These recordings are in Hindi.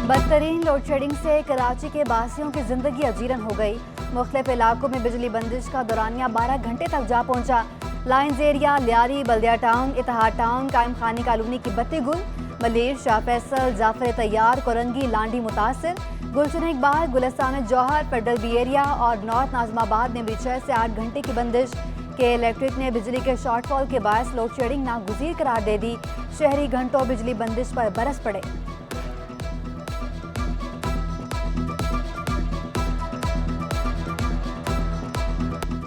बदतरीन लोड शेडिंग से कराची के बासियों की जिंदगी अजीरन हो गई। मुख्तलिफ इलाकों में बिजली बंदिश का दौरानिया 12 घंटे तक जा पहुंचा। लाइन्स एरिया, लियारी, बल्दिया टाउन, इत्तेहाद टाउन, कायम खानी कॉलोनी की बत्ती गुल, मलीर, शाह फैसल, जाफर तैयार, कोरंगी, लांडी मुतासिर, गुलशन इकबाल, गुलिस्तान जौहर, फेडरल बी एरिया और नॉर्थ नाजमाबाद में भी 6 से 8 घंटे की बंदिश। के इलेक्ट्रिक ने बिजली के शॉर्टफॉल के बायस लोड शेडिंग नागुज़ीर करार दे दी। शहरी घंटों बिजली बंदिश पर बरस पड़े।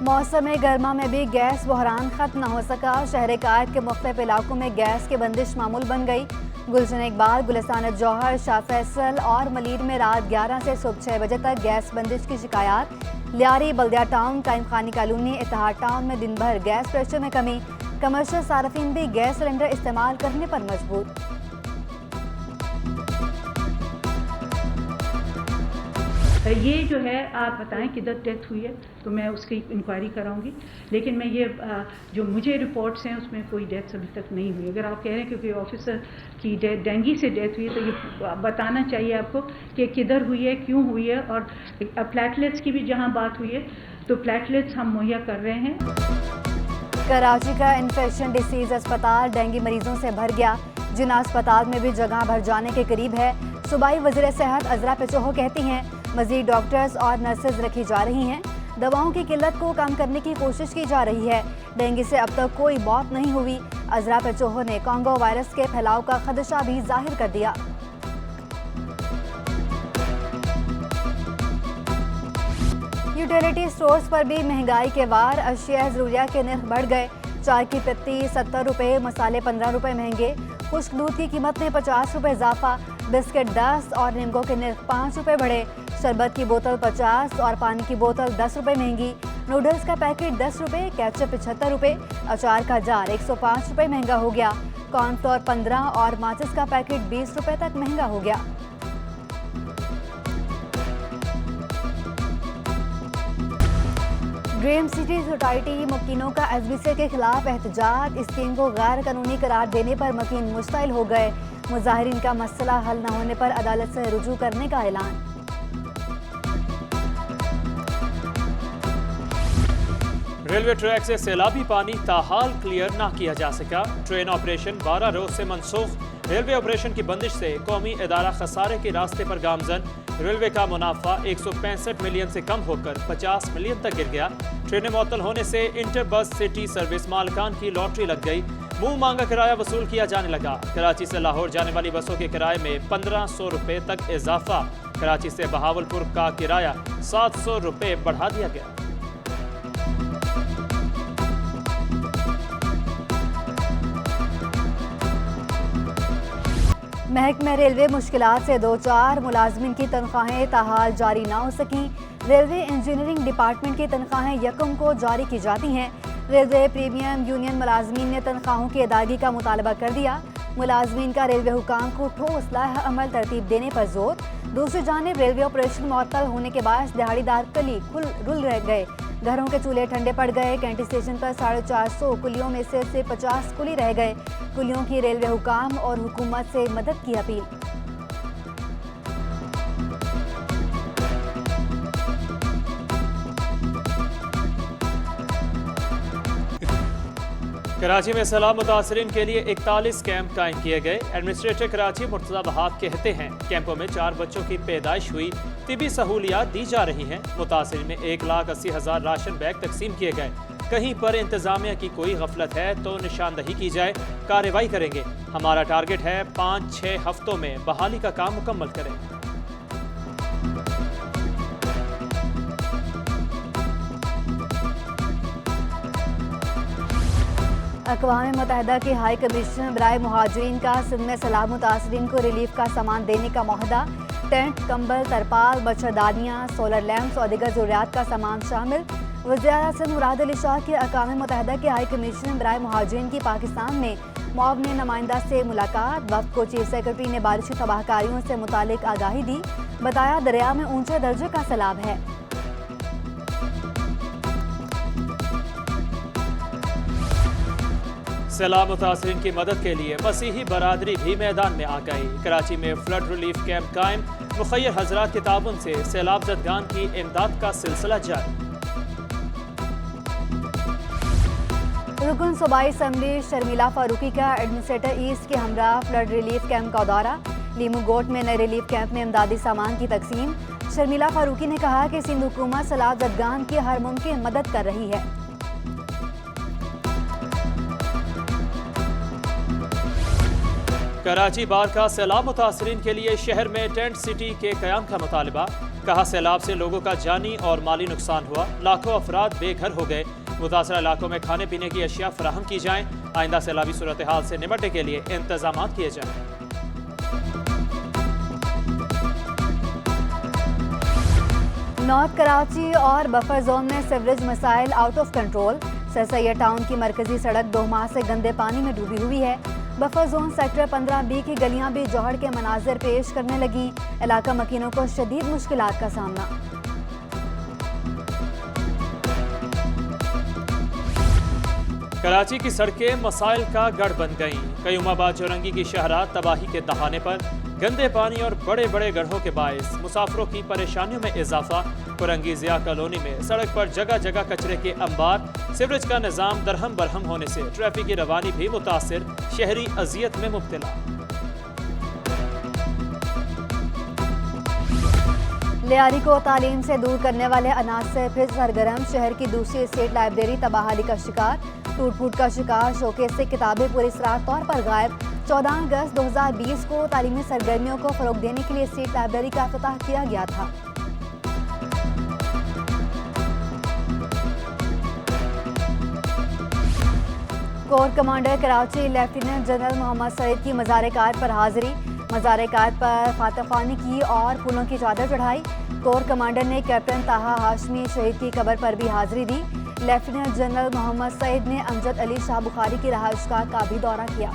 मौसम गर्मा में भी गैस बहरान खत्म न हो सका। शहर कायद के मुख्तलिफ इलाकों में गैस की बंदिश मामूल बन गई। गुलशन इकबाल, गुलिस्तान जौहर, शाह फैसल और मलीर में रात 11 से सुबह 6 बजे तक गैस बंदिश की शिकायत। लियारी, बल्दिया टाउन, कायम खानी कॉलोनी, इत्तेहाद टाउन में दिन भर गैस प्रेशर में कमी। कमर्शियल सार्फिन भी गैस सिलेंडर इस्तेमाल करने पर मजबूर। ये जो है आप बताएं किधर डेथ हुई है तो मैं उसकी इंक्वायरी कराऊंगी, लेकिन मैं ये जो मुझे रिपोर्ट्स हैं उसमें कोई डेथ अभी तक नहीं हुई। अगर आप कह रहे हैं क्योंकि ऑफिसर की डेंगू से डेथ हुई है तो ये बताना चाहिए आपको कि किधर हुई है, क्यों हुई है। और प्लेटलेट्स की भी जहां बात हुई है तो प्लेटलेट्स हम मुहैया कर रहे हैं। कराची का इन्फेक्शन डिसीज अस्पताल डेंगू मरीजों से भर गया। जिना अस्पताल में भी जगह भर जाने के करीब है। सूबाई वज़ीर सेहत अजरा पेचोहो कहती हैं मजीद डॉक्टर्स और नर्सेज रखी जा रही हैं। दवाओं की किल्लत को कम करने की कोशिश की जा रही है। डेंगू से अब तक कोई मौत नहीं हुई। अजरा पेचोहो ने कांगो वायरस के फैलाव का खदशा भी जाहिर कर दिया। यूटिलिटी स्टोर्स पर भी महंगाई के वार। अशिया ज़रूरिया के निर्ख बढ़ गए। चाय की पत्ती 70 रुपये, मसाले 15 रुपये महंगे। खुश्क दूध की कीमत में 50 रुपये इजाफा। बिस्किट 10 और नींबू के निर्ख 5 रुपये बढ़े। शरबत की बोतल 50 और पानी की बोतल 10 रुपये महंगी। नूडल्स का पैकेट 10 रुपये, केचप 75 रुपये, अचार का जार 105 रुपये महंगा हो गया। कॉर्नफ्लोर 15 और माचिस का पैकेट 20 रुपये तक महंगा हो गया। ड्रीम सिटी सोसाइटी मुकीनों का एसबीसी के खिलाफ एहतजाज। स्कीम को गैर कानूनी करार देने पर मकीन मुश्तइल हो गए। मुजाहिरीन का मसला हल न होने पर अदालत से रुजू करने का ऐलान। रेलवे ट्रैक से सैलाबी पानी ताहाल क्लियर ना किया जा सका। ट्रेन ऑपरेशन 12 रोज से मनसूख। रेलवे ऑपरेशन की बंदिश से कौमी इदारा खसारे के रास्ते पर गामजन। रेलवे का मुनाफा 165 मिलियन से कम होकर 50 मिलियन तक गिर गया। ट्रेनें मुअत्तल होने से इंटर बस सिटी सर्विस मालिकान की लॉटरी लग गई। मुंह मांगा किराया वसूल किया जाने लगा। कराची से लाहौर जाने वाली बसों के किराए में 1500 रुपये तक इजाफा। कराची से बहावलपुर का किराया 700 रुपये बढ़ा दिया गया। महकमे रेलवे मुश्किलात से दो चार। मुलाजमिन की तनख्वाहें ताहाल जारी ना हो सकी। रेलवे इंजीनियरिंग डिपार्टमेंट की तनख्वाहें यकम को जारी की जाती हैं। रेलवे प्रीमियम यूनियन मुलाजमीन ने तनख्वाहों की अदायगी का मुतालबा कर दिया। मुलाजमीन का रेलवे हुकाम को ठोस लाह अमल तरतीब देने पर जोर। दूसरी जानिब रेलवे ऑपरेशन मुअत्तल होने के बाद दिहाड़ीदार कली रुल रह गए। घरों के चूल्हे ठंडे पड़ गए। कैंटी स्टेशन पर 450 कुलियों में से सिर्फ 50 कुली रह गए। कुलियों की रेलवे हुकाम और हुकूमत से मदद की अपील। कराची में सैलाब मुतासरीन के लिए 41 कैंप कायम किए गए। एडमिनिस्ट्रेटर कराची मुर्तज़ा वहाब कहते हैं कैंपों में 4 बच्चों की पैदाइश हुई। तिबी सहूलियात दी जा रही हैं। मुतासरीन में 1,80,000 राशन बैग तकसीम किए गए। कहीं पर इंतजामिया की कोई गफलत है तो निशानदही की जाए, कार्रवाई करेंगे। हमारा टारगेट है 5-6 हफ्तों में बहाली का काम मुकम्मल करें। अक़वाम मुत्तहिदा के हाई कमिश्नर बराए मुहाजिरीन का सिंध में सैलाब मुतासरीन को रिलीफ का सामान देने का मुआहदा। टेंट, कंबल, तरपाल, मच्छरदानियाँ, सोलर लैंप्स और दीगर ज़रूरियात का सामान शामिल। वज़ीर सिंध मुराद अली शाह के अक़वाम मुत्तहिदा के हाई कमिश्नर बराए मुहाजिरीन की पाकिस्तान में मुआवने नुमाइंदा से मुलाकात। वफ़द को चीफ सेक्रेटरी ने बारिशी तबाहकारियों से मुतालिक आगाही दी। बताया दरिया में ऊंचे दर्जे का सैलाब है। सैलाब मुतासरीन की मदद के लिए मसीही बरादरी भी मैदान में आ गई। कराची में फ्लड रिलीफ कैंप कायम, मुखय्यर हजरात के ताबन से सैलाब जदगान की इमदाद का सिलसिला जारी। रुकन सूबाई असम्बली शर्मिला फारूकी का एडमिनिस्ट्रेटर ईस्ट के हमरा फ्लड रिलीफ कैंप का दौरा। लीमू गोट में नए रिलीफ कैंप में इमदादी सामान की तकसीम। शर्मिला फारूकी ने कहा कि सिंध हुकूमत सैलाब जदगान की हर मुमकिन मदद कर रही है। कराची बार का सैलाब मुतासरीन के लिए शहर में टेंट सिटी के क़याम का मुतालबा। कहा सैलाब से लोगों का जानी और माली नुकसान हुआ, लाखों अफराद बेघर हो गए। मुतासरा इलाकों में खाने पीने की अशिया फराहम की जाएं। आइंदा सैलाबी सूरत हाल से निपटने के लिए इंतजाम किए जाएं। नॉर्थ कराची और बफर जोन में सीवरेज मसाइल out of control. Sir Syed town की मरकजी सड़क 2 माह से गंदे पानी में डूबी हुई है। बफर जोन सेक्टर 15B की गलियां भी जौहड़ के मनाजिर पेश करने लगी। इलाका मकीनों को शदीद मुश्किलात का सामना। कराची की सड़कें मसाइल का गढ़ बन गईं। कयूमाबाद चौरंगी की शहरा तबाही के दहाने पर, गंदे पानी और बड़े बड़े गड्ढों के बायस मुसाफिरों की परेशानियों में इजाफा। कुरंगी जिया कॉलोनी में सड़क पर जगह जगह कचरे के अंबार। सीवरेज का निज़ाम दरहम बरहम होने से ट्रैफिक की रवानी भी मुतासिर, शहरी अजियत में मुब्तला। लियारी को तालीम से दूर करने वाले अनासर फिर सरगर्म। शहर की दूसरी स्टेट लाइब्रेरी तबाही का शिकार, टूट फूट का शिकार। शोकेस से किताबें पूरी सराह तौर पर गायब। 14 अगस्त 2020 को तालीमी सरगर्मियों को फरोग देने के लिए स्टेट लाइब्रेरी का इफ्तिताह किया गया था। Core commander Karachi lieutenant general Mohammad Saeed की मज़ार-ए-क़ायद पर हाजिरी। मज़ार-ए-क़ायद पर फातहखानी की और फूलों की चादर चढ़ाई। कोर कमांडर ने कैप्टन ताहा हाशमी शहीद की कब्र पर भी हाजिरी दी। लेफ्टिनेंट जनरल मोहम्मद सईद ने अमजद अली शाह बुखारी की रहायशगाह का भी दौरा किया।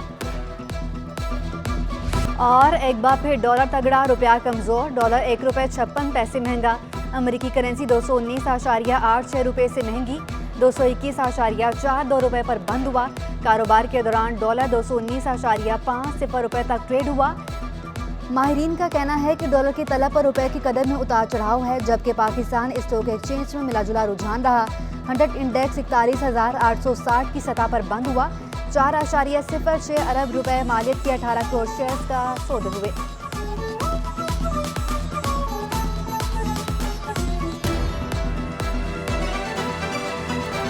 और एक बार फिर डॉलर तगड़ा, रुपया कमज़ोर। डॉलर ₹1.56 महंगा। अमरीकी करेंसी 219.86 रुपये से महंगी 221.42 रुपये पर बंद हुआ। कारोबार के दौरान डॉलर 219.50 रुपये तक ट्रेड हुआ। माहिरीन का कहना है कि डॉलर की तलब पर रुपए की कदर में उतार चढ़ाव है, जबकि पाकिस्तान स्टॉक एक्सचेंज में मिलाजुला रुझान रहा। 100 इंडेक्स 41,860 की सतह पर बंद हुआ। 4.06 अरब रुपए मालियत के 18 करोड़ शेयर्स का सौदे हुए।